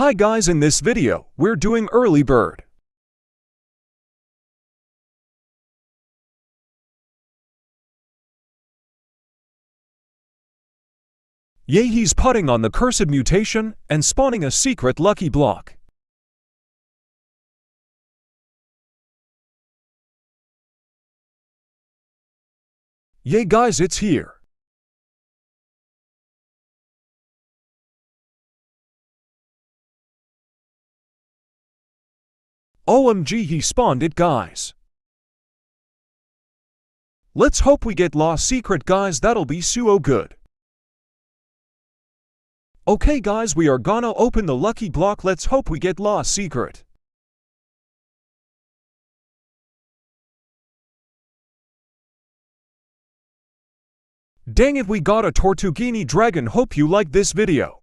Hi guys, in this video, we're doing early bird. Yay, he's putting on the cursed mutation and spawning a secret lucky block. Yay guys, it's here. OMG, he spawned it guys. Let's hope we get lost secret guys, that'll be so good. Okay guys, we are gonna open the lucky block, let's hope we get lost secret. Dang it, we got a Tortuguini dragon, hope you like this video.